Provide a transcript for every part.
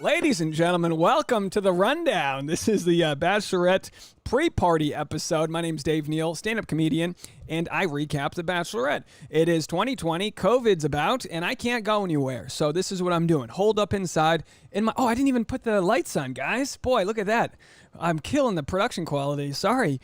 Ladies and gentlemen, welcome to the Rundown. This is the Bachelorette pre-party episode. My name's Dave Neal, stand-up comedian, and I recap the Bachelorette. It is 2020, COVID's about, and I can't go anywhere. So this is what I'm doing. Holed up inside in my... Oh, I didn't even put the lights on, guys. Boy, look at that. I'm killing the production quality. Sorry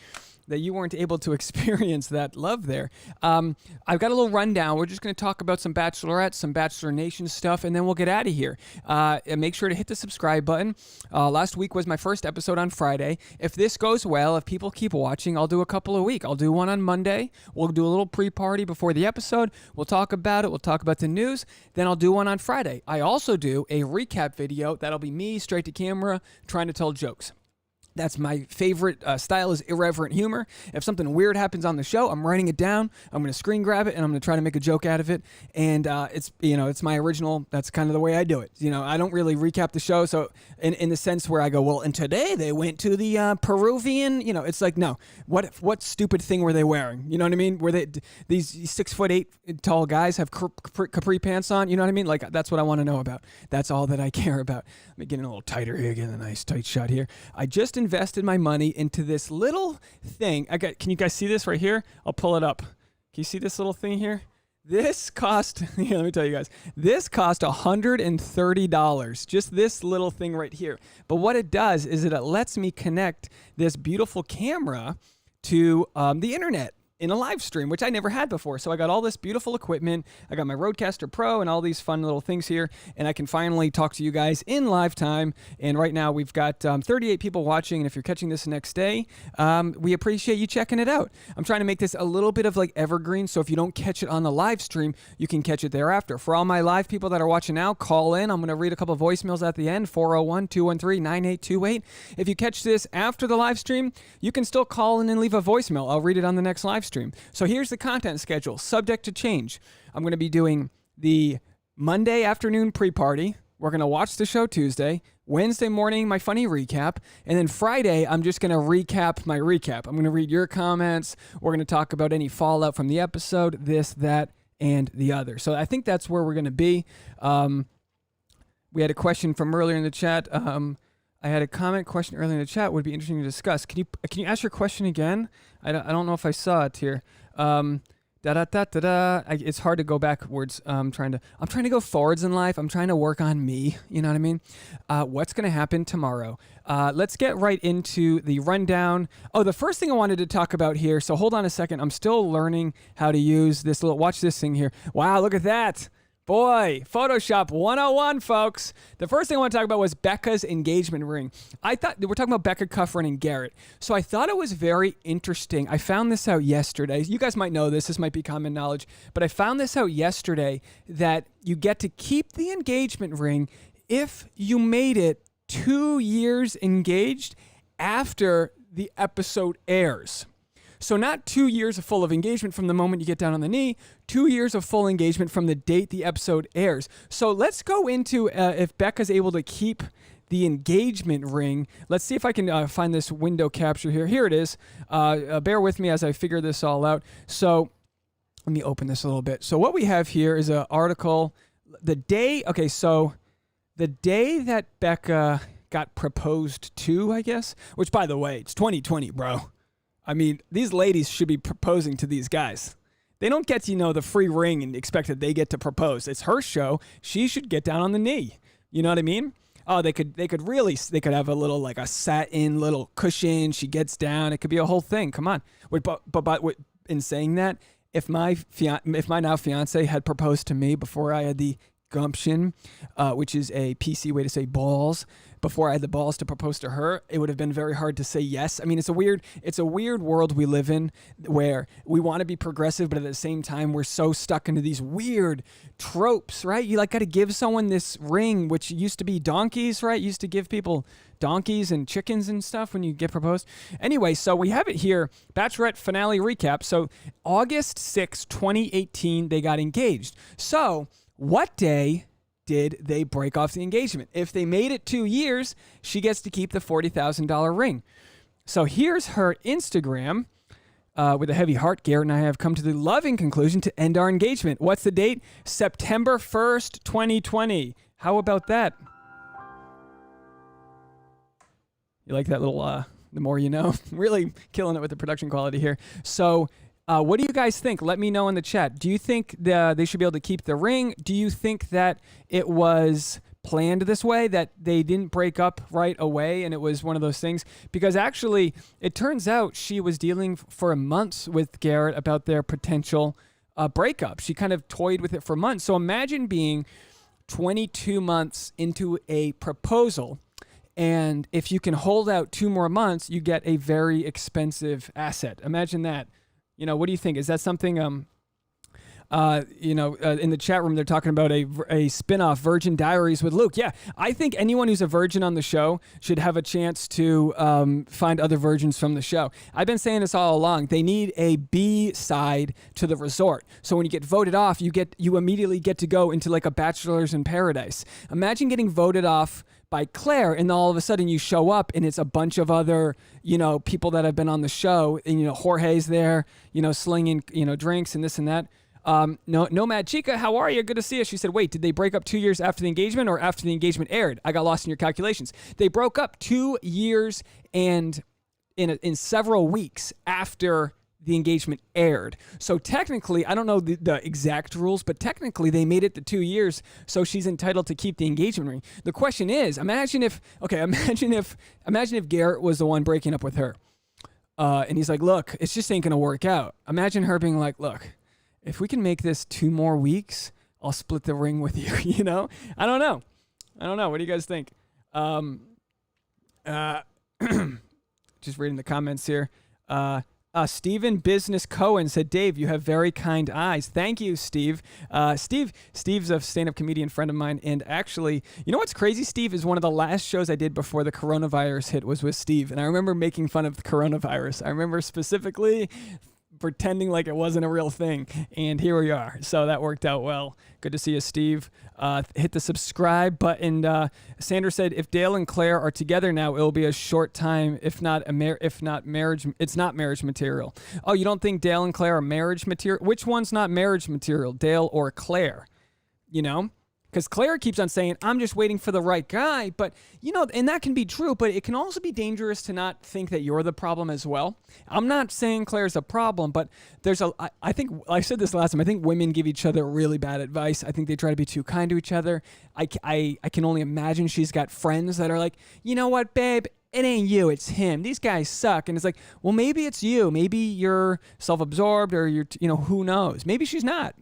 that you weren't able to experience that love there. I've got a little rundown. We're just going to talk about some Bachelorette, some Bachelor Nation stuff, and then we'll get out of here. And make sure to hit the subscribe button. Last week was my first episode on Friday. If this goes well, if people keep watching, I'll do a couple a week. I'll do one on Monday. We'll do a little pre-party before the episode. We'll talk about it. We'll talk about the news. Then I'll do one on Friday. I also do a recap video. That'll be me straight to camera trying to tell jokes. That's my favorite style, is irreverent humor. If something weird happens on the show, I'm writing it down. I'm going to screen grab it, and I'm going to try to make a joke out of it. And it's my original. That's kind of the way I do it. I don't really recap the show. So in the sense where I go, well, and today they went to the Peruvian. It's like, no, what stupid thing were they wearing? You know what I mean? Were they these 6'8" tall guys have capri pants on? You know what I mean? Like, that's what I want to know about. That's all that I care about. Let me get in a little tighter here. Get a nice tight shot here. I just invested my money into this little thing. Can you guys see this right here? I'll pull it up. Can you see this little thing here? This cost, let me tell you guys, this cost $130. Just this little thing right here. But what it does is it lets me connect this beautiful camera to the internet in a live stream, which I never had before. So I got all this beautiful equipment. I got my Rodecaster Pro and all these fun little things here, and I can finally talk to you guys in live time. And right now we've got 38 people watching, and if you're catching this next day, we appreciate you checking it out. I'm trying to make this a little bit of like evergreen, so if you don't catch it on the live stream, you can catch it thereafter. For all my live people that are watching now, call in. I'm going to read a couple of voicemails at the end, 401-213-9828. If you catch this after the live stream, you can still call in and leave a voicemail. I'll read it on the next live stream. So here's the content schedule, subject to change. I'm going to be doing the Monday afternoon pre-party. We're going to watch the show Tuesday. Wednesday morning, my funny recap. And then Friday, I'm just going to recap my recap. I'm going to read your comments. We're going to talk about any fallout from the episode, this, that, and the other. So I think that's where we're going to be. We had a question from earlier in the chat. I had a question earlier in the chat. Would be interesting to discuss. Can you ask your question again? I don't know if I saw it here. It's hard to go backwards. I'm trying to go forwards in life. I'm trying to work on me. You know what I mean? What's going to happen tomorrow? Let's get right into the rundown. Oh, the first thing I wanted to talk about here. So hold on a second. I'm still learning how to use this watch this thing here. Wow, look at that. Boy, Photoshop 101, folks. The first thing I want to talk about was Becca's engagement ring. I thought we're talking about Becca Kufrin and Garrett. So I thought it was very interesting. I found this out yesterday. You guys might know this. This might be common knowledge. But I found this out yesterday that you get to keep the engagement ring if you made it 2 years engaged after the episode airs. So not 2 years of full of engagement from the moment you get down on the knee, 2 years of full engagement from the date the episode airs. So let's go into if Becca's able to keep the engagement ring. Let's see if I can find this window capture here. Here it is. Bear with me as I figure this all out. So let me open this a little bit. So what we have here is an article. The day that Becca got proposed to, I guess, which by the way, it's 2020, bro. I mean, these ladies should be proposing to these guys. They don't get, the free ring and expect that they get to propose. It's her show. She should get down on the knee. You know what I mean? Oh, they could have a little, like a satin little cushion. She gets down. It could be a whole thing. Come on. But in saying that, if my now fiance had proposed to me before I had the gumption, which is a PC way to say balls, before I had the balls to propose to her, it would have been very hard to say yes. I mean, it's a weird world we live in where we want to be progressive, but at the same time, we're so stuck into these weird tropes, right? You got to give someone this ring, which used to be donkeys, right? Used to give people donkeys and chickens and stuff when you get proposed. Anyway, so we have it here, Bachelorette finale recap. So August 6, 2018, they got engaged. So what day did they break off the engagement? If they made it 2 years, she gets to keep the $40,000 ring. So here's her Instagram with a heavy heart. Garrett and I have come to the loving conclusion to end our engagement. What's the date? September 1st, 2020. How about that? You like that little, the more you know? Really killing it with the production quality here. So what do you guys think? Let me know in the chat. Do you think they should be able to keep the ring? Do you think that it was planned this way, that they didn't break up right away and it was one of those things? Because actually, it turns out she was dealing for months with Garrett about their potential breakup. She kind of toyed with it for months. So imagine being 22 months into a proposal, and if you can hold out 2 more months, you get a very expensive asset. Imagine that. What do you think? Is that something, in the chat room, they're talking about a spin-off, Virgin Diaries with Luke. Yeah, I think anyone who's a virgin on the show should have a chance to find other virgins from the show. I've been saying this all along. They need a B side to the resort. So when you get voted off, you immediately get to go into like a Bachelor's in Paradise. Imagine getting voted off by Claire, and all of a sudden you show up and it's a bunch of other, people that have been on the show, and Jorge's there, slinging, drinks and this and that. Nomad Chica, how are you? Good to see you. She said, wait, did they break up 2 years after the engagement or after the engagement aired? I got lost in your calculations. They broke up 2 years and in several weeks after the engagement aired. So technically, I don't know the exact rules, but technically they made it to 2 years, so she's entitled to keep the engagement ring. The question is, imagine if Garrett was the one breaking up with her, and he's like, look, it's just ain't gonna work out. Imagine her being like, look, if we can make this 2 more weeks, I'll split the ring with you. I don't know. What do you guys think? Just reading the comments here. Steven Business Cohen said, Dave, you have very kind eyes. Thank you, Steve. Steve's a stand-up comedian friend of mine. And actually, you know what's crazy, Steve, is one of the last shows I did before the coronavirus hit was with Steve. And I remember making fun of the coronavirus. I remember specifically pretending like it wasn't a real thing. And here we are. So that worked out well. Good to see you, Steve. Hit the subscribe button. Sandra said, if Dale and Claire are together now, it'll be a short time. If not marriage, it's not marriage material. Oh, you don't think Dale and Claire are marriage material? Which one's not marriage material, Dale or Claire? Because Claire keeps on saying, I'm just waiting for the right guy. But, and that can be true, but it can also be dangerous to not think that you're the problem as well. I'm not saying Claire's a problem, but I think, I said this last time, I think women give each other really bad advice. I think they try to be too kind to each other. I can only imagine she's got friends that are like, you know what, babe? It ain't you, it's him. These guys suck. And it's like, well, maybe it's you. Maybe you're self-absorbed or you're, who knows? Maybe she's not.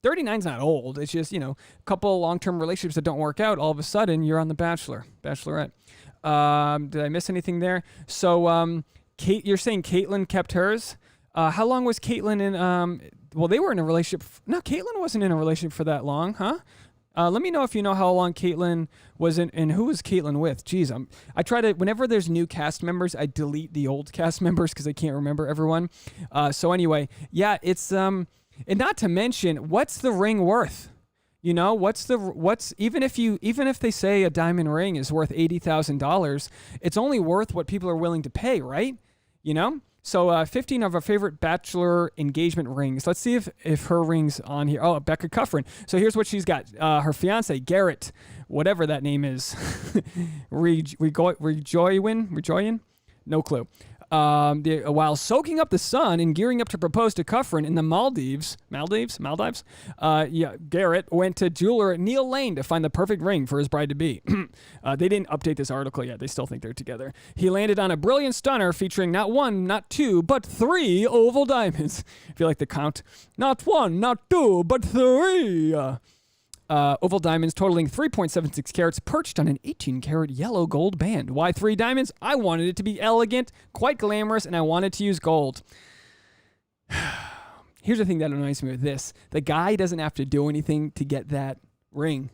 39's not old. It's just, a couple long-term relationships that don't work out. All of a sudden, you're on The Bachelorette. Did I miss anything there? So, Kate, you're saying Caitlyn kept hers. How long was Caitlyn in? Well, they were in a relationship. No, Caitlyn wasn't in a relationship for that long, huh? Let me know if you know how long Caitlyn was in, and who was Caitlyn with. Jeez, I try to, whenever there's new cast members, I delete the old cast members because I can't remember everyone. So anyway, yeah, it's and not to mention, what's the ring worth? Even if they say a diamond ring is worth $80,000, it's only worth what people are willing to pay, right? So 15 of our favorite Bachelor engagement rings. Let's see if her ring's on here. Oh, Becca Kufrin. So here's what she's got. Her fiance, Garrett, whatever that name is. Rejoyin? No clue. While soaking up the sun and gearing up to propose to Kufrin in the Maldives, Garrett went to jeweler Neal Lane to find the perfect ring for his bride-to-be. They didn't update this article yet. They still think they're together. He landed on a brilliant stunner featuring not 1, not 2, but 3 oval diamonds. I feel like the count. Not 1, not 2, but 3. Oval diamonds totaling 3.76 carats perched on an 18-carat yellow gold band. Why 3 diamonds? I wanted it to be elegant, quite glamorous, and I wanted to use gold. Here's the thing that annoys me with this. The guy doesn't have to do anything to get that ring.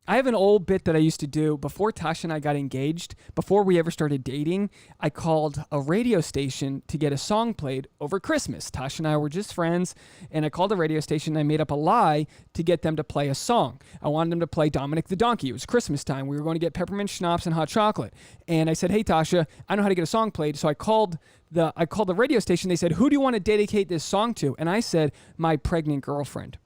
I have an old bit that I used to do before Tasha and I got engaged. Before we ever started dating, I called a radio station to get a song played over Christmas. Tasha and I were just friends, and I called the radio station and I made up a lie to get them to play a song. I wanted them to play Dominic the Donkey. It was Christmas time. We were going to get peppermint schnapps and hot chocolate. And I said, hey, Tasha, I know how to get a song played. So I called the radio station. They said, who do you want to dedicate this song to? And I said, my pregnant girlfriend.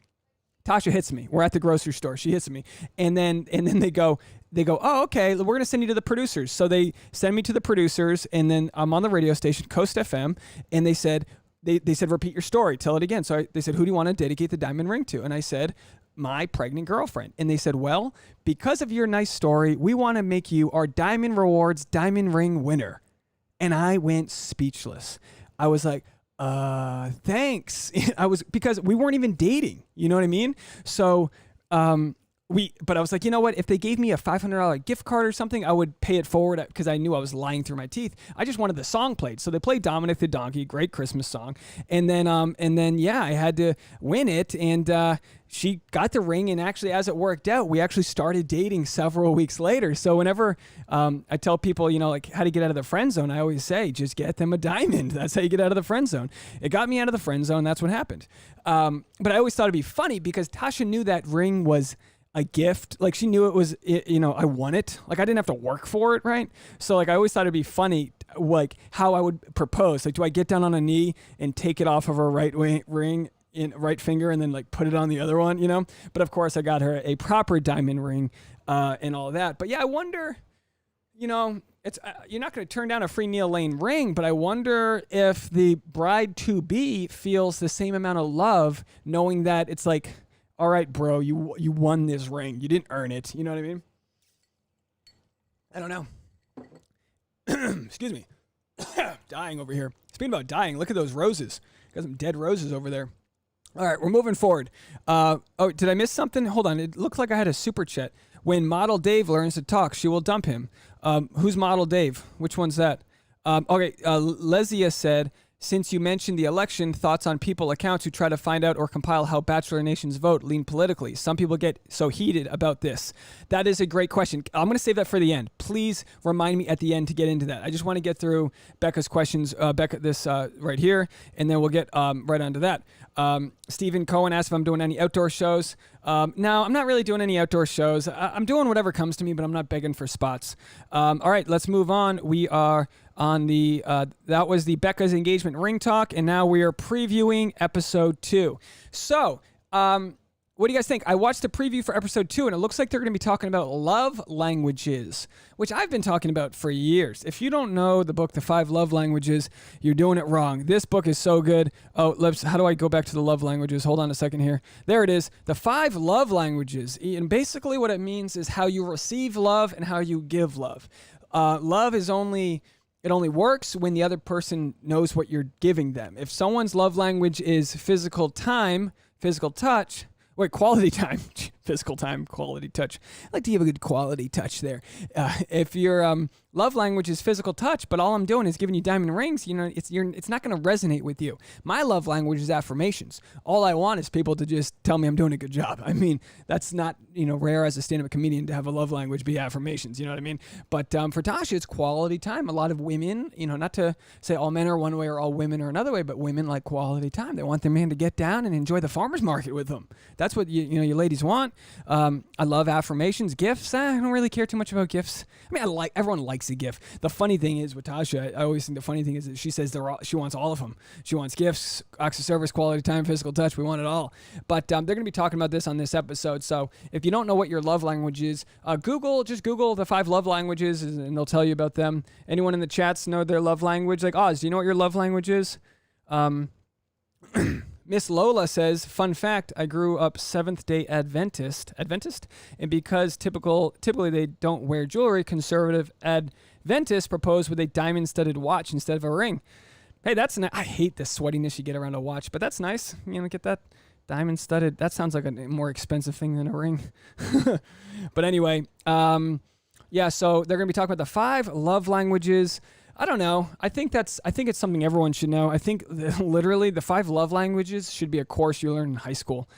Tayshia hits me. We're at the grocery store. She hits me. And then they go, oh, okay, we're going to send you to the producers. So they send me to the producers, and then I'm on the radio station, Coast FM, and they said, repeat your story, tell it again. So they said, who do you want to dedicate the diamond ring to? And I said, my pregnant girlfriend. And they said, well, because of your nice story, we want to make you our Diamond Rewards diamond ring winner. And I went speechless. I was like, thanks. Because we weren't even dating, you know what I mean? So, but I was like, you know what? If they gave me a $500 gift card or something, I would pay it forward because I knew I was lying through my teeth. I just wanted the song played. So they played Dominic the Donkey, great Christmas song. And then, I had to win it. And, she got the ring, and actually, as it worked out, we actually started dating several weeks later. So whenever I tell people, like how to get out of the friend zone, I always say, just get them a diamond. That's how you get out of the friend zone. It got me out of the friend zone. That's what happened. But I always thought it'd be funny because Tayshia knew that ring was a gift. Like she knew it was, I won it. Like I didn't have to work for it, right? So like I always thought it'd be funny, like how I would propose. Like, do I get down on a knee and take it off of her ring? In right finger and then like put it on the other one, but of course I got her a proper diamond ring and all that. But yeah, I wonder, it's you're not going to turn down a free Neal Lane ring, but I wonder if the bride to be feels the same amount of love knowing that it's like, all right, bro, you won this ring, you didn't earn it, you know what I mean? I don't know. Excuse me. Dying over here. Speaking about dying, look at those roses. Got some dead roses over there. All right, we're moving forward. Did I miss something? Hold on. It looks like I had a super chat. When Model Dave learns to talk, she will dump him. Who's Model Dave? Which one's that? Lesia said, since you mentioned the election, thoughts on people accounts who try to find out or compile how Bachelor Nation's vote lean politically. Some people get so heated about this. That is a great question. I'm going to save that for the end. Please remind me at the end to get into that. I just want to get through Becca's questions, this right here, and then we'll get right onto that. Stephen Cohen asked if I'm doing any outdoor shows. No, I'm not really doing any outdoor shows. I'm doing whatever comes to me, but I'm not begging for spots. All right, let's move on. We are on the, that was the Becca's engagement ring talk, and now we are previewing episode 2. So, what do you guys think? I watched the preview for episode 2, and it looks like they're going to be talking about love languages, which I've been talking about for years. If you don't know the book, The 5 Love Languages, you're doing it wrong. This book is so good. Oh, how do I go back to the love languages? Hold on a second here. There it is. The 5 Love Languages. And basically what it means is how you receive love and how you give love. Love is only works when the other person knows what you're giving them. If someone's love language is physical time, physical touch, quality time, physical time, quality touch. I like to give a good quality touch there. If your love language is physical touch, but all I'm doing is giving you diamond rings, it's not going to resonate with you. My love language is affirmations. All I want is people to just tell me I'm doing a good job. I mean, that's not, rare as a stand-up comedian to have a love language be affirmations, you know what I mean? But for Tayshia, it's quality time. A lot of women, not to say all men are one way or all women are another way, but women like quality time. They want their man to get down and enjoy the farmer's market with them. That's what you ladies want. I love affirmations. Gifts, I don't really care too much about gifts. I mean, everyone likes a gift. The funny thing is with Tayshia, I always think the funny thing is that she says she wants all of them. She wants gifts, acts of service, quality time, physical touch. We want it all. But they're going to be talking about this on this episode. So if you don't know what your love language is, just Google the 5 love languages and they'll tell you about them. Anyone in the chats know their love language? Like Oz, do you know what your love language is? Miss Lola says, fun fact, I grew up Seventh-day Adventist, and because typically they don't wear jewelry, conservative Adventists propose with a diamond-studded watch instead of a ring. Hey, that's nice. I hate the sweatiness you get around a watch, but that's nice. Get that diamond-studded. That sounds like a more expensive thing than a ring. But anyway, so they're going to be talking about the 5 love languages. I don't know. I think it's something everyone should know. I think literally the 5 love languages should be a course you learn in high school,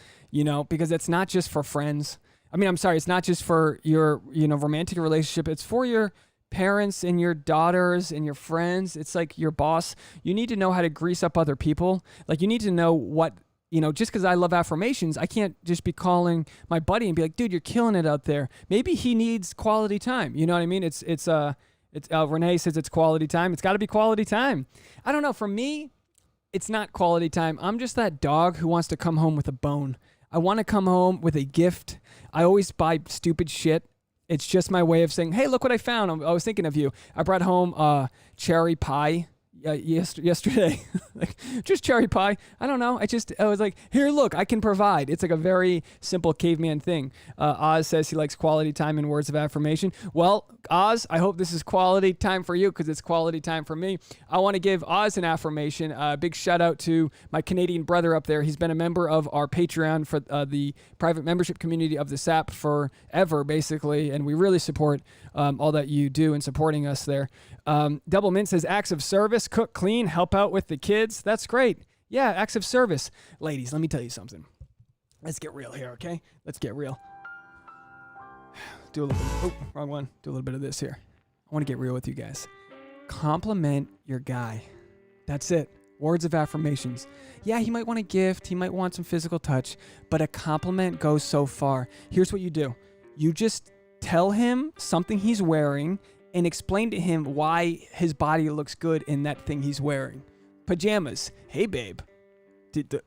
because it's not just for friends. It's not just for your, romantic relationship. It's for your parents and your daughters and your friends. It's like your boss. You need to know how to grease up other people. Like you need to know what, just because I love affirmations, I can't just be calling my buddy and be like, dude, you're killing it out there. Maybe he needs quality time. You know what I mean? It's Renee says it's quality time. It's got to be quality time. I don't know. For me, it's not quality time. I'm just that dog who wants to come home with a bone. I want to come home with a gift. I always buy stupid shit. It's just my way of saying, hey, look what I found. I was thinking of you. I brought home cherry pie yesterday. Like, just cherry pie. I don't know. I was like, here, look, I can provide. It's like a very simple caveman thing. Oz says he likes quality time and words of affirmation. Well, Oz, I hope this is quality time for you because it's quality time for me. I want to give Oz an affirmation. A big shout out to my Canadian brother up there. He's been a member of our Patreon for the private membership community of the SAP forever, basically, and we really support all that you do in supporting us there. Double Mint says acts of service, cook, clean, help out with the kids. That's great. Yeah, acts of service. Ladies, let me tell you something. Let's get real here, okay? Let's get real. Do a little bit. Oh, wrong one. Do a little bit of this here. I want to get real with you guys. Compliment your guy. That's it. Words of affirmations. Yeah, he might want a gift. He might want some physical touch, but a compliment goes so far. Here's what you do. You just tell him something he's wearing and explain to him why his body looks good in that thing he's wearing. Pajamas. Hey, babe.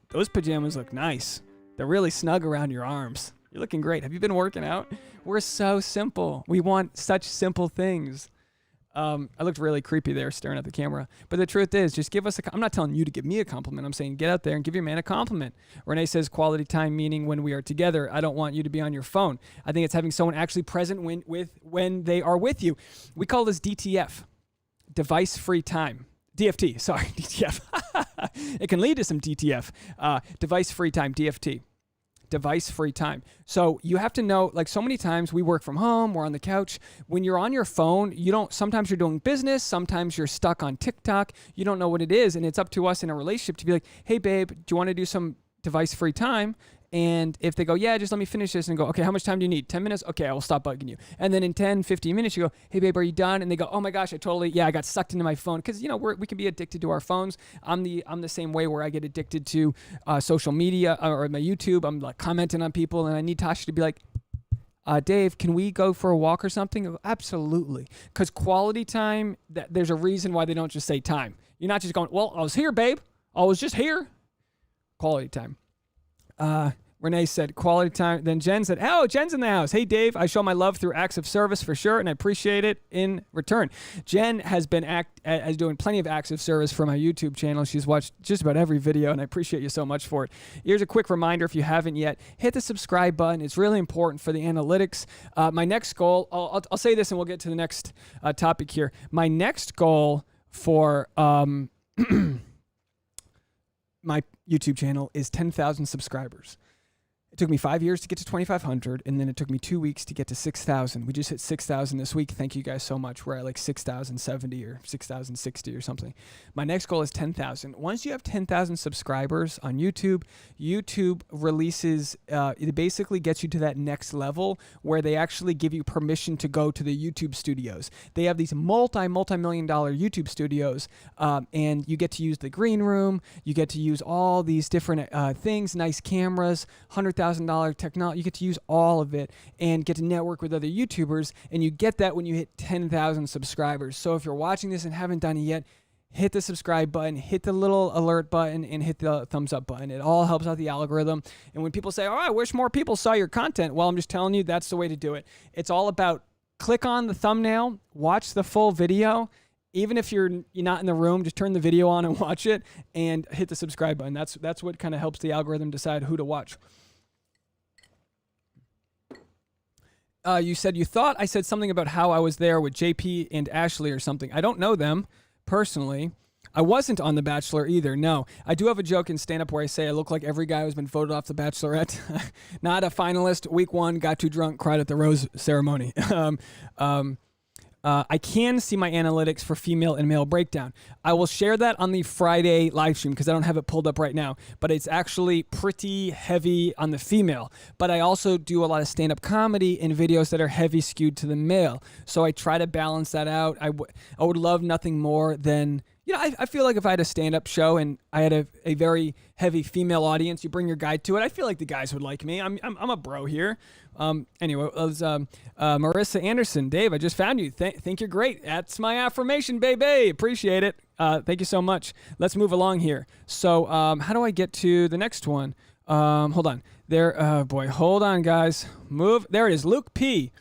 Those pajamas look nice. They're really snug around your arms. You're looking great. Have you been working out? We're so simple. We want such simple things. I looked really creepy there staring at the camera. But the truth is, just give us I'm not telling you to give me a compliment. I'm saying get out there and give your man a compliment. Renee says quality time, meaning when we are together. I don't want you to be on your phone. I think it's having someone actually present when they are with you. We call this DTF, device-free time. DFT, sorry, DTF. It can lead to some DTF. Device-free time, DFT. Device-free time. So you have to know, like so many times we work from home, we're on the couch. When you're on your phone, sometimes you're doing business, sometimes you're stuck on TikTok. You don't know what it is, and it's up to us in a relationship to be like, hey, babe, do you want to do some device-free time? And if they go, yeah, just let me finish this, and go, okay, how much time do you need? 10 minutes? Okay, I will stop bugging you. And then in 10, 15 minutes, you go, hey, babe, are you done? And they go, oh my gosh, I got sucked into my phone. Because, we can be addicted to our phones. I'm the same way where I get addicted to social media or my YouTube. I'm like commenting on people, and I need Tasha to be like, Dave, can we go for a walk or something? I go, absolutely. Because quality time, there's a reason why they don't just say time. You're not just going, well, I was here, babe. I was just here. Quality time. Renee said quality time. Then Jen said, oh, Jen's in the house. Hey, Dave, I show my love through acts of service for sure, and I appreciate it in return. Jen has been doing plenty of acts of service for my YouTube channel. She's watched just about every video, and I appreciate you so much for it. Here's a quick reminder, if you haven't yet, hit the subscribe button. It's really important for the analytics. My next goal, I'll say this and we'll get to the next topic here. My next goal for my YouTube channel is 10,000 subscribers. It took me 5 years to get to 2,500, and then it took me 2 weeks to get to 6,000. We just hit 6,000 this week. Thank you guys so much. We're at like 6,070 or 6,060 or something. My next goal is 10,000. Once you have 10,000 subscribers on YouTube, YouTube releases, it basically gets you to that next level where they actually give you permission to go to the YouTube studios. They have these multi-million dollar YouTube studios, and you get to use the green room. You get to use all these different things, nice cameras, $100,000 technology. You get to use all of it and get to network with other YouTubers, and you get that when you hit 10,000 subscribers. So if you're watching this and haven't done it yet, hit the subscribe button, hit the little alert button, and hit the thumbs up button. It all helps out the algorithm. And when people say, oh, I wish more people saw your content, well, I'm just telling you that's the way to do it. It's all about click on the thumbnail, watch the full video. Even if you're not in the room, just turn the video on and watch it, and hit the subscribe button. That's what kind of helps the algorithm decide who to watch. You said you thought I said something about how I was there with JP and Ashley or something. I don't know them personally. I wasn't on The Bachelor either, no. I do have a joke in stand-up where I say I look like every guy who's been voted off The Bachelorette. Not a finalist, week one, got too drunk, cried at the rose ceremony. I can see my analytics for female and male breakdown. I will share that on the Friday live stream because I don't have it pulled up right now, but it's actually pretty heavy on the female. But I also do a lot of stand-up comedy in videos that are heavy skewed to the male. So I try to balance that out. I would love nothing more than, I feel like if I had a stand-up show and I had a very heavy female audience, you bring your guy to it, I feel like the guys would like me. I'm a bro here. Anyway, it was Marissa Anderson. Dave, I just found you. Think you're great. That's my affirmation, baby. Appreciate it. Thank you so much. Let's move along here. So how do I get to the next one? Hold on. There, oh boy, hold on, guys. Move. There it is. Luke P.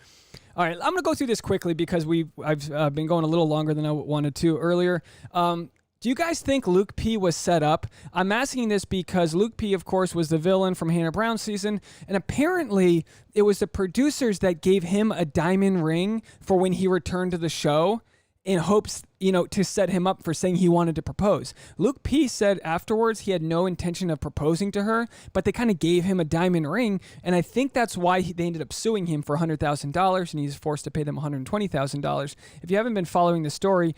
All right, I'm going to go through this quickly because I've been going a little longer than I wanted to earlier. Do you guys think Luke P was set up? I'm asking this because Luke P, of course, was the villain from Hannah Brown's season, and apparently it was the producers that gave him a diamond ring for when he returned to the show in hopes, to set him up for saying he wanted to propose. Luke P said afterwards he had no intention of proposing to her, but they kind of gave him a diamond ring, and I think that's why they ended up suing him for $100,000, and he's forced to pay them $120,000. If you haven't been following the story,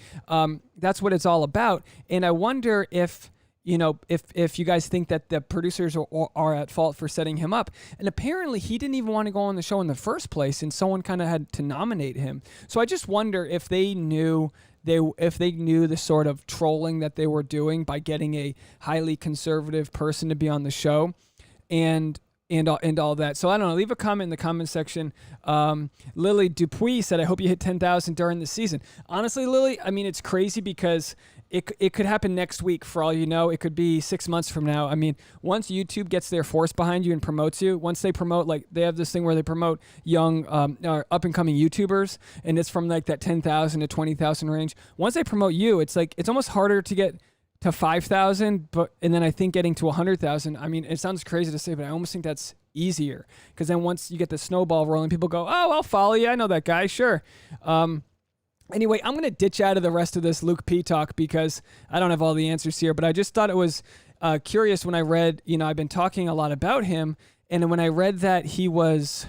that's what it's all about, and I wonder if you guys think that the producers are at fault for setting him up. And apparently he didn't even want to go on the show in the first place, and someone kind of had to nominate him. So I just wonder if they knew the sort of trolling that they were doing by getting a highly conservative person to be on the show and all that. So I don't know. Leave a comment in the comment section. Lily Dupuis said, I hope you hit 10,000 during the season. Honestly, Lily, I mean, it's crazy because it could happen next week for all you know. It could be 6 months from now. I mean, once YouTube gets their force behind you and promotes you, once they promote, like they have this thing where they promote young up-and-coming YouTubers, and it's from like that 10,000 to 20,000 range. Once they promote you, it's almost harder to get to 5,000, and then I think getting to 100,000. I mean, it sounds crazy to say, but I almost think that's easier because then once you get the snowball rolling, people go, "Oh, I'll follow you. I know that guy, sure." Anyway, I'm gonna ditch out of the rest of this Luke P talk because I don't have all the answers here. But I just thought it was curious when I read. I've been talking a lot about him, and when I read that he was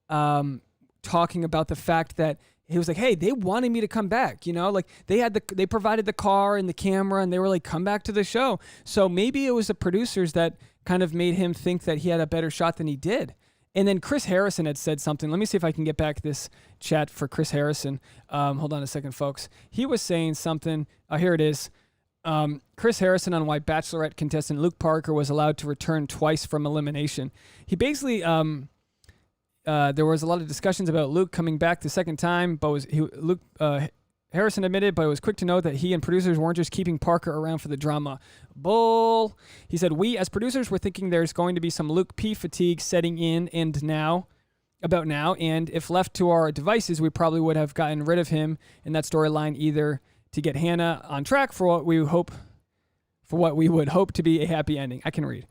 talking about the fact that he was like, hey, they wanted me to come back, like they provided the car and the camera and they were like, come back to the show. So maybe it was the producers that kind of made him think that he had a better shot than he did. And then Chris Harrison had said something. Let me see if I can get back this chat for Chris Harrison. Hold on a second, folks. He was saying something. Here it is. Chris Harrison on why Bachelorette contestant Luke Parker was allowed to return twice from elimination. He basically... there was a lot of discussions about Luke coming back the second time, but Harrison admitted, but it was quick to note that he and producers weren't just keeping Parker around for the drama. Bull. He said, we as producers were thinking there's going to be some Luke P fatigue setting in and now, and if left to our devices, we probably would have gotten rid of him in that storyline either to get Hannah on track for what we would hope to be a happy ending. I can read.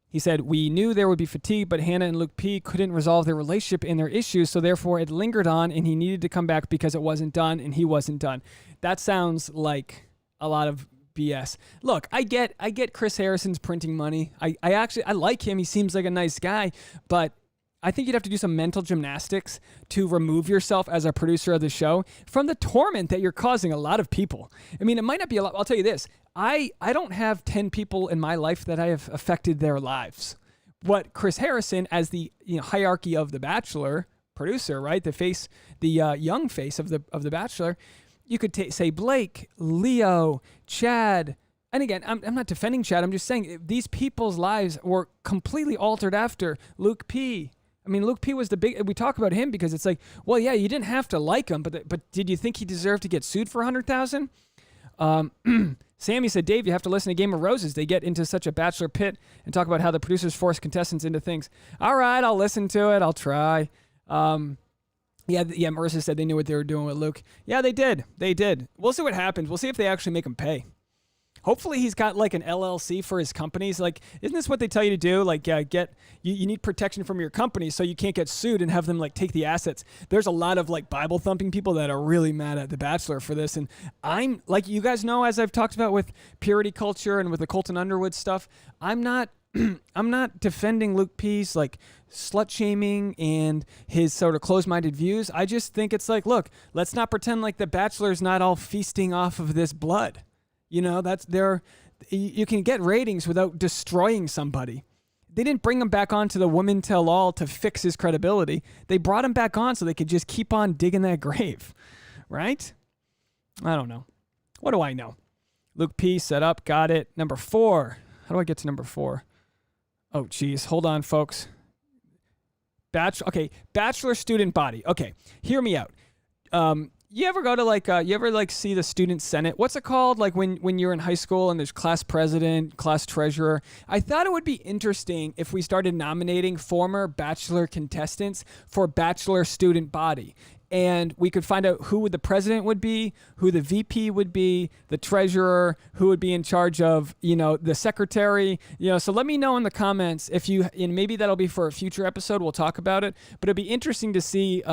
He said, we knew there would be fatigue, but Hannah and Luke P couldn't resolve their relationship and their issues, so therefore it lingered on, and he needed to come back because it wasn't done, and he wasn't done. That sounds like a lot of BS. Look, I get Chris Harrison's printing money. I like him. He seems like a nice guy, but I think you'd have to do some mental gymnastics to remove yourself as a producer of the show from the torment that you're causing a lot of people. I mean, it might not be a lot. I'll tell you this. I don't have 10 people in my life that I have affected their lives. What Chris Harrison, as the hierarchy of The Bachelor producer, right, the young face of the Bachelor, you could say Blake, Leo, Chad. And again, I'm not defending Chad. I'm just saying these people's lives were completely altered after Luke P. I mean, Luke P was the big. We talk about him because it's like, well, yeah, you didn't have to like him, but did you think he deserved to get sued for $100,000? Sammy said, Dave, you have to listen to Game of Roses. They get into such a bachelor pit and talk about how the producers force contestants into things. All right, I'll listen to it. I'll try. Yeah, Marissa said they knew what they were doing with Luke. Yeah, they did. We'll see what happens. We'll see if they actually make him pay. Hopefully he's got like an LLC for his companies. Like, isn't this what they tell you to do? Like, you need protection from your company so you can't get sued and have them like take the assets. There's a lot of like Bible thumping people that are really mad at The Bachelor for this. And I'm like, you guys know, as I've talked about with purity culture and with the Colton Underwood stuff, I'm not defending Luke P's like slut shaming and his sort of closed-minded views. I just think it's like, look, let's not pretend like The Bachelor's not all feasting off of this blood. You can get ratings without destroying somebody. They didn't bring him back on to the Women Tell All to fix his credibility. They brought him back on so they could just keep on digging that grave, right? I don't know. What do I know? Luke P set up, got it. Number 4. How do I get to number 4? Oh, geez. Hold on, folks. Bachelor student body. Okay, hear me out. You ever go to you ever see the student senate? What's it called? Like when you're in high school and there's class president, class treasurer. I thought it would be interesting if we started nominating former Bachelor contestants for Bachelor student body. And we could find out who the president would be, who the VP would be, the treasurer, who would be in charge of, the secretary. So let me know in the comments if you, and maybe that'll be for a future episode. We'll talk about it. But it'd be interesting to see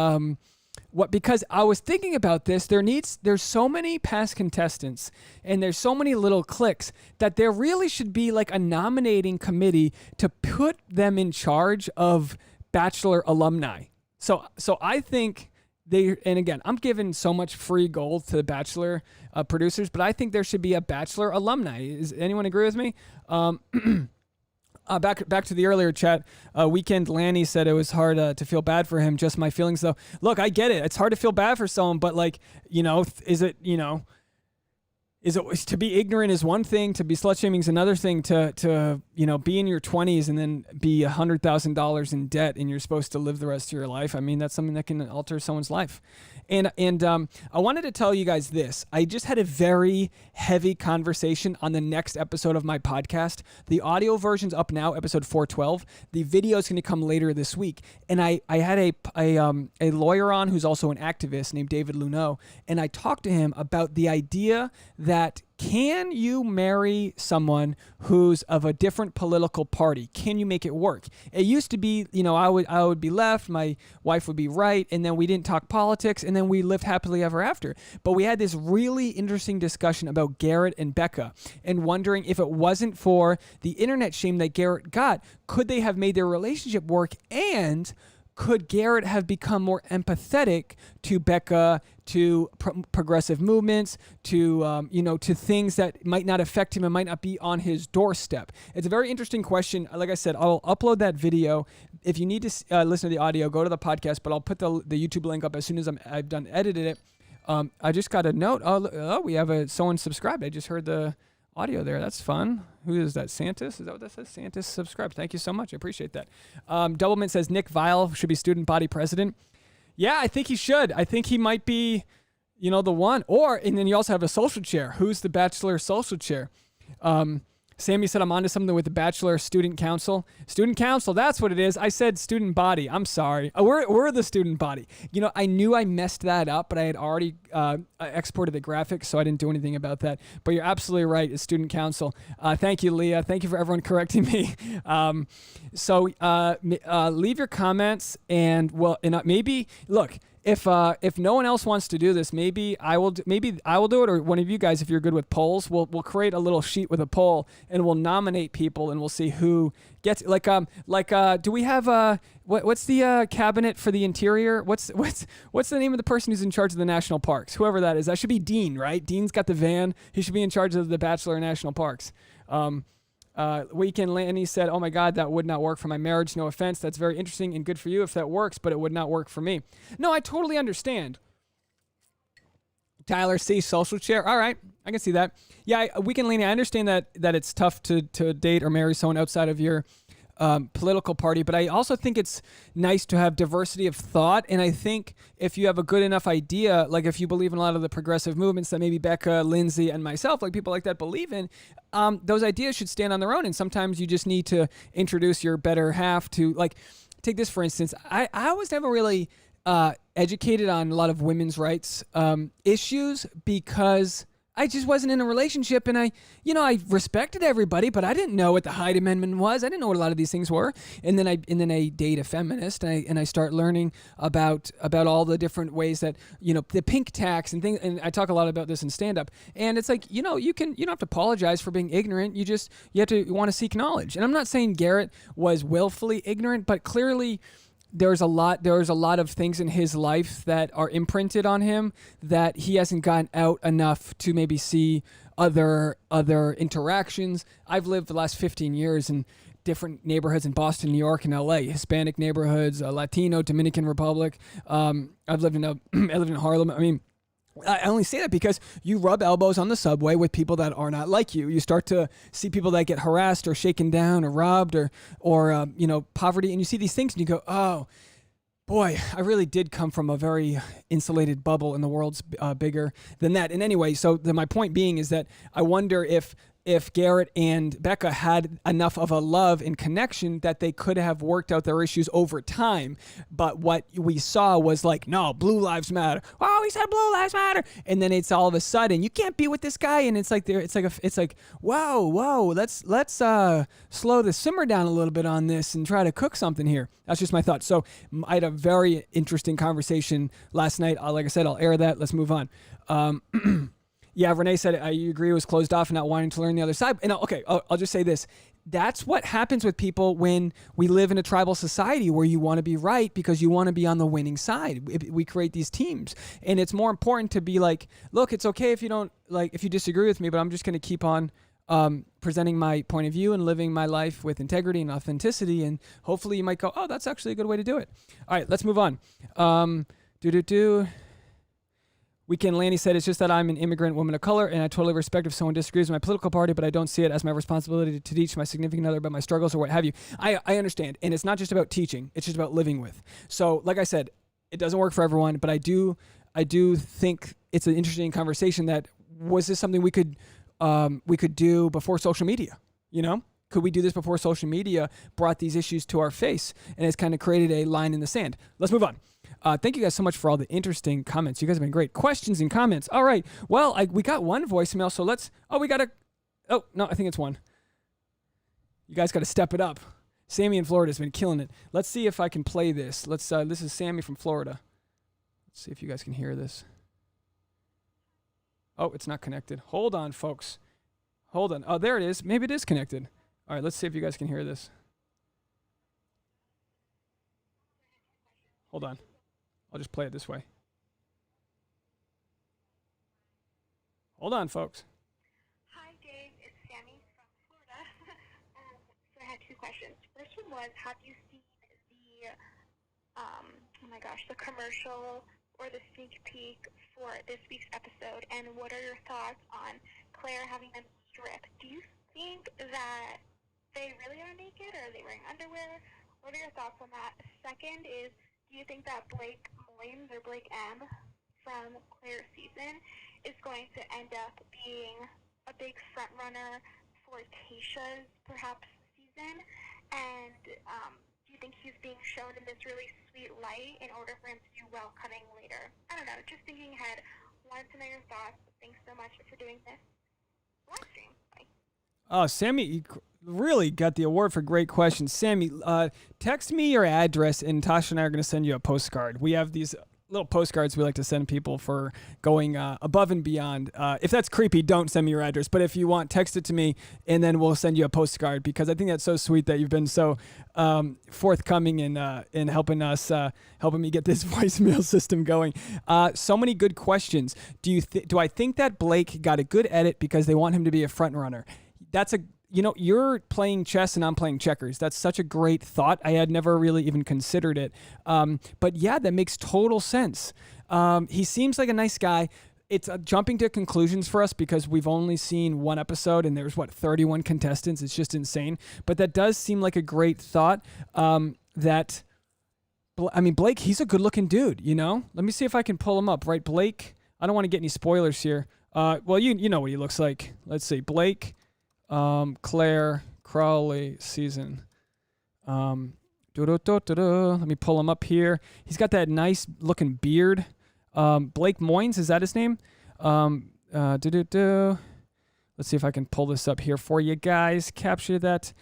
because I was thinking about this. There's so many past contestants and there's so many little cliques that there really should be like a nominating committee to put them in charge of Bachelor alumni. So I think. And again, I'm giving so much free gold to the Bachelor producers, but I think there should be a Bachelor alumni. Does anyone agree with me? Back to the earlier chat, Weekend Lanny said it was hard to feel bad for him. Just my feelings, though. Look, I get it. It's hard to feel bad for someone, but is it to be ignorant is one thing, to be slut shaming is another thing, to be in your 20s and then be $100,000 in debt and you're supposed to live the rest of your life. I mean, that's something that can alter someone's life. And I wanted to tell you guys this. I just had a very heavy conversation on the next episode of my podcast. The audio version's up now, episode 412. The video is going to come later this week. And I had a lawyer on who's also an activist named David Luneau, and I talked to him about the idea that can you marry someone who's of a different political party? Can you make it work? It used to be, I would be left, my wife would be right, and then we didn't talk politics, and then we lived happily ever after. But we had this really interesting discussion about Garrett and Becca, and wondering if it wasn't for the internet shame that Garrett got, could they have made their relationship work, and could Garrett have become more empathetic to Becca, to progressive movements, to to things that might not affect him and might not be on his doorstep? It's a very interesting question. Like I said, I'll upload that video. If you need to listen to the audio, go to the podcast, but I'll put the YouTube link up as soon as I've done edited it. I just got a note. Oh, we have someone subscribed. I just heard the audio there. That's fun. Who is that? Santis? Is that what that says? Santis subscribed. Thank you so much. I appreciate that. Doublemint says Nick Vial should be student body president. Yeah, I think he should. I think he might be, the one. And then you also have a social chair. Who's the Bachelor social chair? Sammy said I'm onto something with the Bachelor Student Council. Student Council, that's what it is. I said student body. I'm sorry. We're the student body. I knew I messed that up, but I had already exported the graphics, so I didn't do anything about that. But you're absolutely right. It's Student Council. Thank you, Leah. Thank you for everyone correcting me. So leave your comments, and maybe look. If no one else wants to do this, maybe I will do it, or one of you guys, if you're good with polls, we'll create a little sheet with a poll, and we'll nominate people, and we'll see who gets do we have what's the cabinet for the interior? What's the name of the person who's in charge of the national parks? Whoever that is, that should be Dean, right? Dean's got the van. He should be in charge of the Bachelor National Parks. Weekend Lanny said, oh my God, that would not work for my marriage. No offense. That's very interesting and good for you if that works, but it would not work for me. No, I totally understand. Tyler C, social chair. All right. I can see that. Yeah, Weekend Lanny, I understand that it's tough to date or marry someone outside of your political party, but I also think it's nice to have diversity of thought. And I think if you have a good enough idea, like if you believe in a lot of the progressive movements that maybe Becca, Lindsay, and myself, like people like that believe in, those ideas should stand on their own. And sometimes you just need to introduce your better half to, like, take this for instance. I was never really educated on a lot of women's rights issues because I just wasn't in a relationship, and I respected everybody, but I didn't know what the Hyde Amendment was. I didn't know what a lot of these things were. And then I date a feminist, and I start learning about all the different ways that, the pink tax and things. And I talk a lot about this in stand up. And it's like, you don't have to apologize for being ignorant. You have to want to seek knowledge. And I'm not saying Garrett was willfully ignorant, but clearly there's a lot of things in his life that are imprinted on him that he hasn't gotten out enough to maybe see other interactions. I've lived the last 15 years in different neighborhoods in Boston, New York, and LA, Hispanic neighborhoods, Latino, Dominican Republic. I've lived in Harlem. I mean, I only say that because you rub elbows on the subway with people that are not like you. You start to see people that get harassed or shaken down or robbed or poverty, and you see these things and you go, oh, Boy, I really did come from a very insulated bubble, and the world's bigger than that. And anyway, so my point being is that I wonder if Garrett and Becca had enough of a love and connection that they could have worked out their issues over time. But what we saw was like, no, blue lives matter. Oh, he said blue lives matter. And then it's all of a sudden, you can't be with this guy. And it's like, whoa, let's slow the simmer down a little bit on this and try to cook something here. That's just my thought. So I had a very interesting conversation last night. Like I said, I'll air that. Let's move on. Yeah, Renee said, you agree it was closed off and not wanting to learn the other side. And okay, I'll just say this. That's what happens with people when we live in a tribal society where you want to be right because you want to be on the winning side. We create these teams. And it's more important to be like, look, it's okay if you don't, like, if you disagree with me, but I'm just going to keep on presenting my point of view and living my life with integrity and authenticity. And hopefully you might go, oh, that's actually a good way to do it. All right, let's move on. Weekend Lanny said, it's just that I'm an immigrant woman of color, and I totally respect if someone disagrees with my political party, but I don't see it as my responsibility to teach my significant other about my struggles or what have you. I understand, and it's not just about teaching, it's just about living with. So, like I said, it doesn't work for everyone, but I do think it's an interesting conversation that, was this something we could do before social media, you know? Could we do this before social media brought these issues to our face, and it's kind of created a line in the sand? Let's move on. Thank you guys so much for all the interesting comments. You guys have been great. Questions and comments. All right. Well, we got one voicemail, so let's... Oh, no, I think it's one. You guys got to step it up. Sammy in Florida has been killing it. Let's see if I can play this. This is Sammy from Florida. Let's see if you guys can hear this. Oh, it's not connected. Hold on, folks. Hold on. Oh, there it is. Maybe it is connected. All right, let's see if you guys can hear this. Hold on. I'll just play it this way. Hold on, folks. Hi, Dave. It's Sammy from Florida. So I had two questions. First one was, have you seen the commercial or the sneak peek for this week's episode? And what are your thoughts on Clare having them strip? Do you think that they really are naked, or are they wearing underwear? What are your thoughts on that? Second is, do you think that Blake Moynes, or Blake M, from Clare's season is going to end up being a big front runner for Tayshia's perhaps season? And do you think he's being shown in this really sweet light in order for him to do well coming later? I don't know, just thinking ahead. Wanted to know your thoughts. Thanks so much for doing this live stream. Bye. Oh, Sammy, you really got the award for great questions. Sammy, text me your address, and Tasha and I are going to send you a postcard. We have these little postcards we like to send people for going above and beyond. If that's creepy, don't send me your address. But if you want, text it to me, and then we'll send you a postcard, because I think that's so sweet that you've been so forthcoming in helping us, helping me get this voicemail system going. So many good questions. Do I think that Blake got a good edit because they want him to be a front runner? That's you're playing chess and I'm playing checkers. That's such a great thought. I had never really even considered it. But yeah, that makes total sense. He seems like a nice guy. It's jumping to conclusions for us because we've only seen one episode and there's 31 contestants. It's just insane. But that does seem like a great thought. Blake, he's a good looking dude, you know? Let me see if I can pull him up, right? Blake, I don't want to get any spoilers here. Well, you know what he looks like. Let's see. Blake, Clare Crawley season. Let me pull him up here. He's got that nice looking beard. Blake Moynes, is that his name? Let's see if I can pull this up here for you guys. Capture that.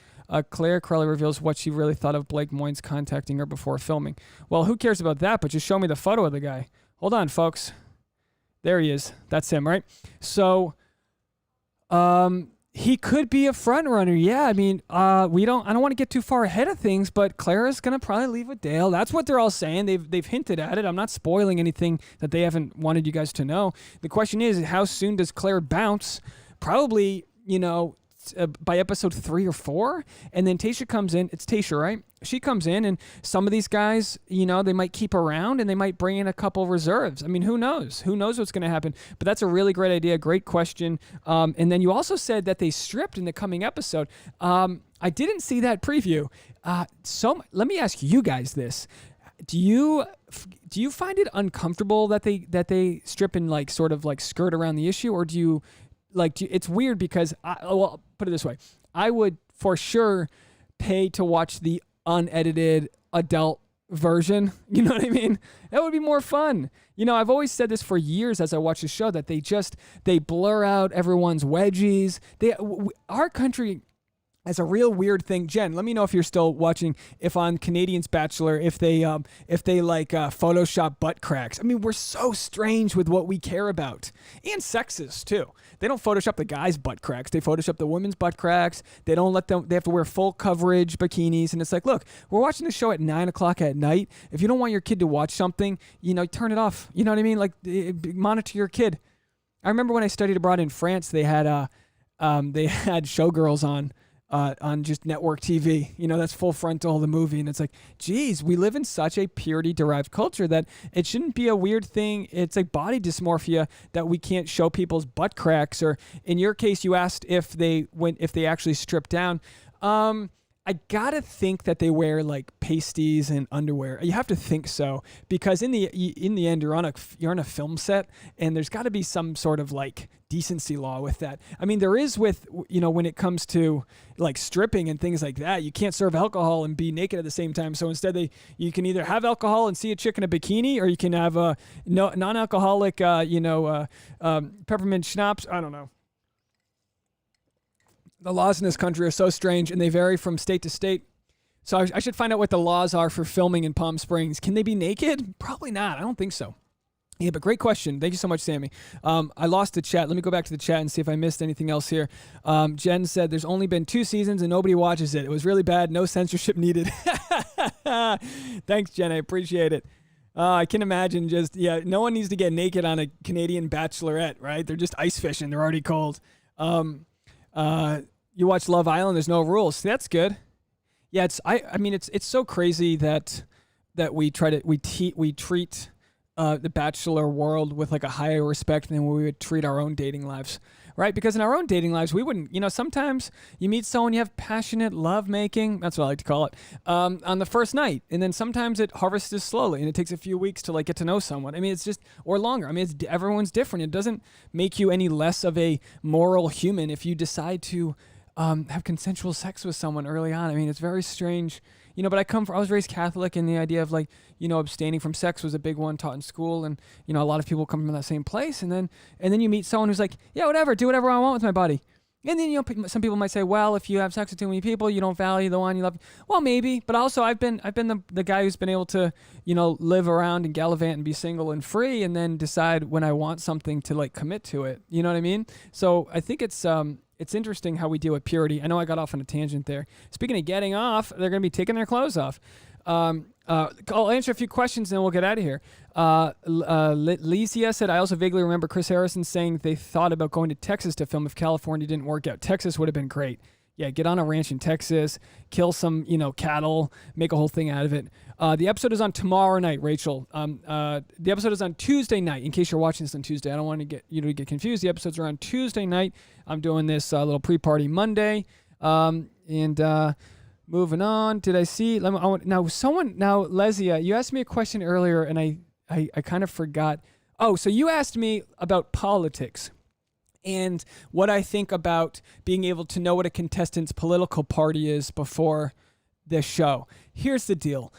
Clare Crawley reveals what she really thought of Blake Moynes contacting her before filming. Well, who cares about that? But just show me the photo of the guy. Hold on, folks. There he is. That's him, right? So, he could be a front runner. Yeah, I mean, I don't want to get too far ahead of things, but Clara's going to probably leave with Dale. That's what they're all saying. They've hinted at it. I'm not spoiling anything that they haven't wanted you guys to know. The question is, how soon does Clare bounce? Probably, by episode 3 or 4. And then Tayshia comes in. It's Tayshia, right? She comes in, and some of these guys, they might keep around and they might bring in a couple reserves. I mean, who knows? Who knows what's going to happen? But that's a really great idea. Great question. And then you also said that they stripped in the coming episode. I didn't see that preview. So let me ask you guys this. Do you find it uncomfortable that they strip and like sort of like skirt around the issue, or do you it's weird because well, put it this way, I would for sure pay to watch the unedited adult version. You know what I mean? That would be more fun. I've always said this for years as I watch the show, that they blur out everyone's wedgies. Our country has a real weird thing. Jen, let me know if you're still watching. If on Canadians Bachelor, if they Photoshop butt cracks. I mean, we're so strange with what we care about, and sexist too. They don't Photoshop the guys' butt cracks. They Photoshop the women's butt cracks. They don't let them. They have to wear full coverage bikinis, and it's like, look, we're watching the show at 9:00 at night. If you don't want your kid to watch something, turn it off. You know what I mean? Like, monitor your kid. I remember when I studied abroad in France, they had Showgirls on just network TV. That's full frontal, the movie. And it's like, geez, we live in such a purity-derived culture that it shouldn't be a weird thing. It's like body dysmorphia that we can't show people's butt cracks. Or in your case, you asked if they actually strip down. I gotta think that they wear like pasties and underwear. You have to think so, because in the end, you're on a film set, and there's got to be some sort of like decency law with that. I mean, there is with when it comes to like stripping and things like that. You can't serve alcohol and be naked at the same time. So instead, you can either have alcohol and see a chick in a bikini, or you can have a non-alcoholic, peppermint schnapps. I don't know. The laws in this country are so strange, and they vary from state to state. So I should find out what the laws are for filming in Palm Springs. Can they be naked? Probably not. I don't think so. Yeah, but great question. Thank you so much, Sammy. I lost the chat. Let me go back to the chat and see if I missed anything else here. Jen said, there's only been 2 seasons and nobody watches it. It was really bad. No censorship needed. Thanks, Jen. I appreciate it. I can imagine no one needs to get naked on a Canadian Bachelorette, right? They're just ice fishing. They're already cold. You watch Love Island, there's no rules. See, that's good. Yeah, it's so crazy that we treat the Bachelor world with like a higher respect than we would treat our own dating lives, right? Because in our own dating lives, we wouldn't, sometimes you meet someone, you have passionate love making, that's what I like to call it, on the first night. And then sometimes it harvests slowly and it takes a few weeks to like get to know someone. I mean, it's just, or longer. I mean, everyone's different. It doesn't make you any less of a moral human if you decide to have consensual sex with someone early on. I mean, it's very strange. But I was raised Catholic, and the idea of abstaining from sex was a big one taught in school. And, a lot of people come from that same place. And then you meet someone who's like, yeah, whatever, do whatever I want with my body. And then, some people might say, well, if you have sex with too many people, you don't value the one you love. Well, maybe, but also I've been the guy who's been able to, live around and gallivant and be single and free, and then decide when I want something to like commit to it. You know what I mean? So I think it's interesting how we deal with purity. I know I got off on a tangent there. Speaking of getting off, they're going to be taking their clothes off. I'll answer a few questions and then we'll get out of here. Licia said, I also vaguely remember Chris Harrison saying they thought about going to Texas to film if California didn't work out. Texas would have been great. Yeah, get on a ranch in Texas, kill some, cattle, make a whole thing out of it. The episode is on tomorrow night, Rachel. The episode is on Tuesday night, in case you're watching this on Tuesday. I don't want to get you to get confused. The episodes are on Tuesday night. I'm doing this little pre-party Monday. Moving on. Did I see? Now, Lesia, you asked me a question earlier, and I kind of forgot. Oh, so you asked me about politics and what I think about being able to know what a contestant's political party is before this show. Here's the deal.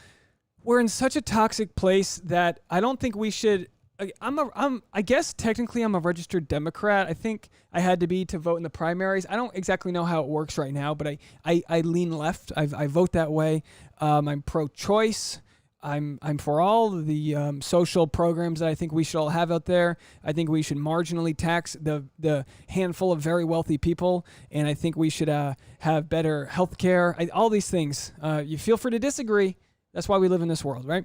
We're in such a toxic place that I don't think we should. I guess technically I'm a registered Democrat. I think I had to be to vote in the primaries. I don't exactly know how it works right now, but I lean left. I vote that way. I'm pro-choice. I'm for all the social programs that I think we should all have out there. I think we should marginally tax the handful of very wealthy people, and I think we should have better health care. All these things. You feel free to disagree. That's why we live in this world, right?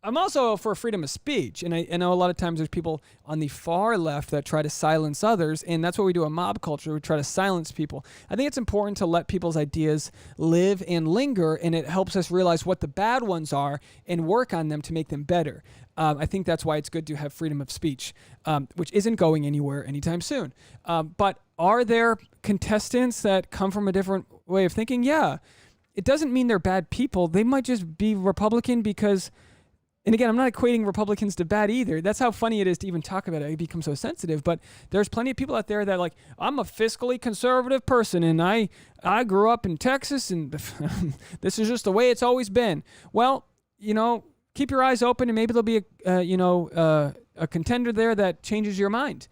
I'm also for freedom of speech, and I know a lot of times there's people on the far left that try to silence others, and that's what we do in mob culture. We try to silence people. I think it's important to let people's ideas live and linger, and it helps us realize what the bad ones are and work on them to make them better. I think that's why it's good to have freedom of speech, which isn't going anywhere anytime soon. But are there contestants that come from a different way of thinking? Yeah. it doesn't mean they're bad people. They might just be Republican because, and again, I'm not equating Republicans to bad either. That's how funny it is to even talk about it. I become so sensitive. But there's plenty of people out there that are like, I'm a fiscally conservative person, and I grew up in Texas, and this is just the way it's always been. Well, keep your eyes open, and maybe there'll be a contender there that changes your mind.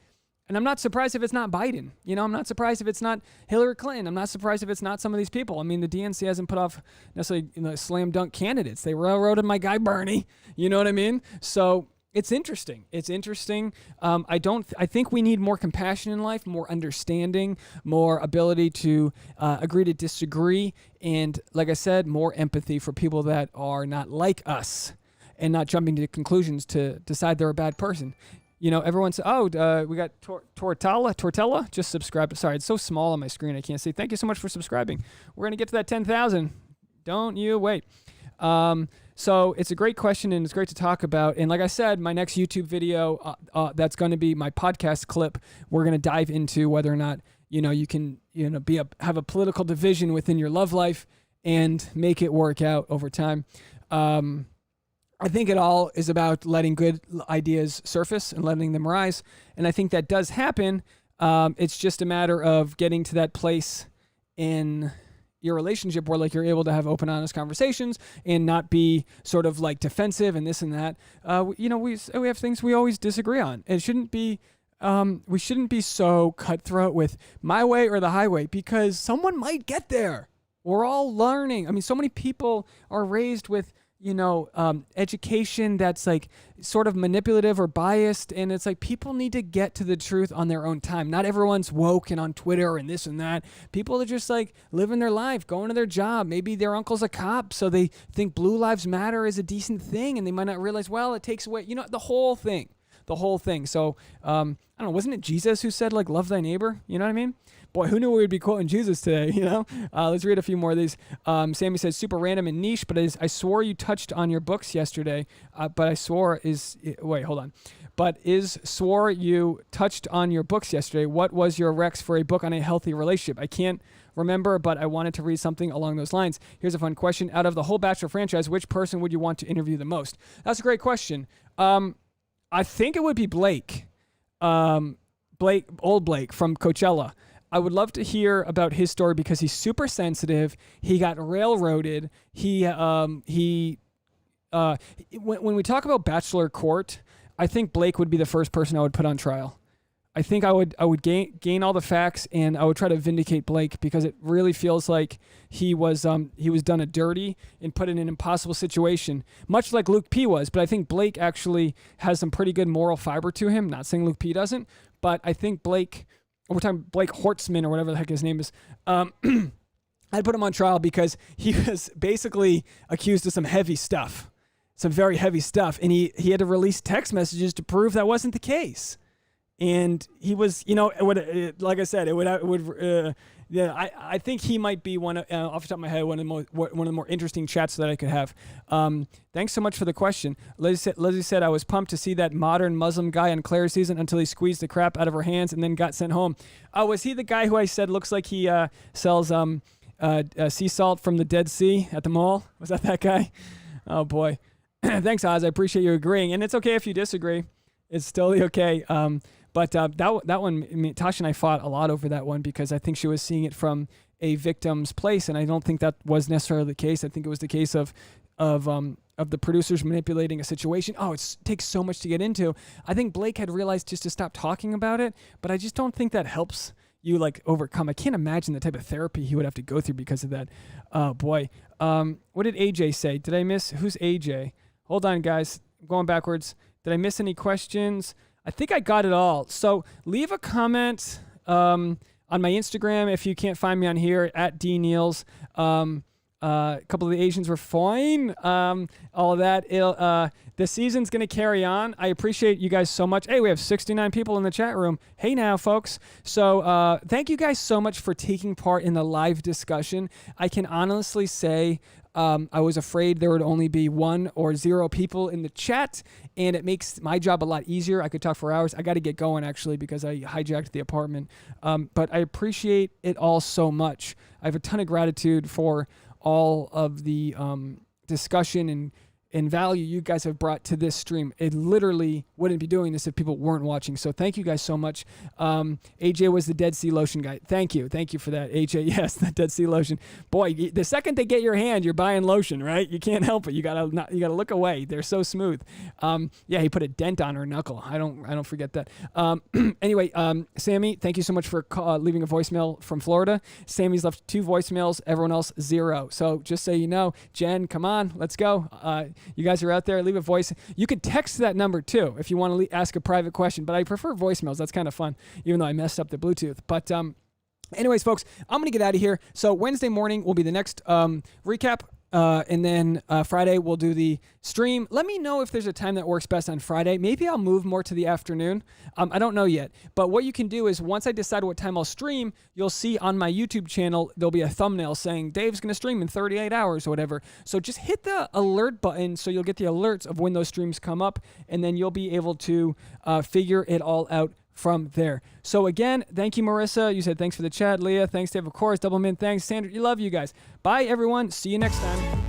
And I'm not surprised if it's not Biden. I'm not surprised if it's not Hillary Clinton. I'm not surprised if it's not some of these people. I mean, the DNC hasn't put off necessarily slam dunk candidates. They railroaded my guy Bernie. You know what I mean? So it's interesting. It's interesting. I think we need more compassion in life, more understanding, more ability to agree to disagree, and like I said, more empathy for people that are not like us, and not jumping to conclusions to decide they're a bad person. Everyone said, we got Tortella, just subscribed. Sorry, it's so small on my screen, I can't see. Thank you so much for subscribing. We're going to get to that 10,000. Don't you wait. So it's a great question, and it's great to talk about. And like I said, my next YouTube video, that's going to be my podcast clip. We're going to dive into whether or not, you can, have a political division within your love life and make it work out over time. I think it all is about letting good ideas surface and letting them rise. And I think that does happen. It's just a matter of getting to that place in your relationship where you're able to have open, honest conversations and not be sort of defensive and this and that. We have things we always disagree on. It shouldn't be, we shouldn't be so cutthroat with my way or the highway, because someone might get there. We're all learning. I mean, so many people are raised with, education that's sort of manipulative or biased. And it's people need to get to the truth on their own time. Not everyone's woke and on Twitter and this and that. People are just living their life, going to their job. Maybe their uncle's a cop, so they think Blue Lives Matter is a decent thing. And they might not realize, well, it takes away, the whole thing. So, I don't know, wasn't it Jesus who said love thy neighbor? You know what I mean? Boy, who knew we would be quoting Jesus today, Let's read a few more of these. Sammy says, super random and niche, but I swore you touched on your books yesterday, swore you touched on your books yesterday. What was your recs for a book on a healthy relationship? I can't remember, but I wanted to read something along those lines. Here's a fun question. Out of the whole Bachelor franchise, which person would you want to interview the most? That's a great question. I think it would be Blake. Blake from Coachella. I would love to hear about his story because he's super sensitive. He got railroaded. When we talk about Bachelor Court, I think Blake would be the first person I would put on trial. I think I would gain all the facts, and I would try to vindicate Blake, because it really feels like he was done a dirty and put in an impossible situation, much like Luke P was. But I think Blake actually has some pretty good moral fiber to him. Not saying Luke P doesn't, but I think Blake. Over time, Blake Hortzman or whatever the heck his name is. I'd put him on trial because he was basically accused of some very heavy stuff, and he had to release text messages to prove that wasn't the case. And he was, like I said, I think he might be one of, off the top of my head, one of the more interesting chats that I could have. Thanks so much for the question. Lizzie said, I was pumped to see that modern Muslim guy on Clare's season until he squeezed the crap out of her hands and then got sent home. Was he the guy who I said looks like he sells sea salt from the Dead Sea at the mall? Was that guy? Oh boy. Thanks, Oz. I appreciate you agreeing. And it's okay if you disagree. It's totally okay. But that one, Tasha and I fought a lot over that one because I think she was seeing it from a victim's place, and I don't think that was necessarily the case. I think it was the case of the producers manipulating a situation. Oh, it takes so much to get into. I think Blake had realized just to stop talking about it, but I just don't think that helps you overcome. I can't imagine the type of therapy he would have to go through because of that. Oh boy. What did AJ say? Did I miss? Who's AJ? Hold on, guys. I'm going backwards. Did I miss any questions? I think I got it all. So leave a comment on my Instagram if you can't find me on here, at DNeals. A couple of the Asians were fine. All of that. The season's going to carry on. I appreciate you guys so much. Hey, we have 69 people in the chat room. Hey now, folks. So thank you guys so much for taking part in the live discussion. I can honestly say I was afraid there would only be 1 or 0 people in the chat, and it makes my job a lot easier. I could talk for hours. I got to get going, actually, because I hijacked the apartment. But I appreciate it all so much. I have a ton of gratitude for all of the discussion and value you guys have brought to this stream. It literally wouldn't be doing this if people weren't watching. So thank you guys so much. AJ was the Dead Sea Lotion guy. Thank you for that, AJ. Yes, the Dead Sea Lotion. Boy, the second they get your hand, you're buying lotion, right? You can't help it. You gotta look away. They're so smooth. Yeah, he put a dent on her knuckle. I don't forget that. Anyway, Sammy, thank you so much for leaving a voicemail from Florida. Sammy's left 2 voicemails. Everyone else 0. So just so you know, Jen, come on, let's go. You guys are out there. Leave a voice. You could text that number too if you want to ask a private question, but I prefer voicemails. That's kind of fun, even though I messed up the Bluetooth. But anyways, folks, I'm going to get out of here. So Wednesday morning will be the next recap. And then Friday we'll do the stream. Let me know if there's a time that works best on Friday. Maybe I'll move more to the afternoon. I don't know yet. But what you can do is once I decide what time I'll stream, you'll see on my YouTube channel, there'll be a thumbnail saying Dave's going to stream in 38 hours or whatever. So just hit the alert button so you'll get the alerts of when those streams come up. And then you'll be able to figure it all out from there. So again, thank you, Marissa. You said thanks for the chat. Leah, thanks, Dave, of course. Double Mint, thanks. Sandra, you love you guys. Bye, everyone. See you next time.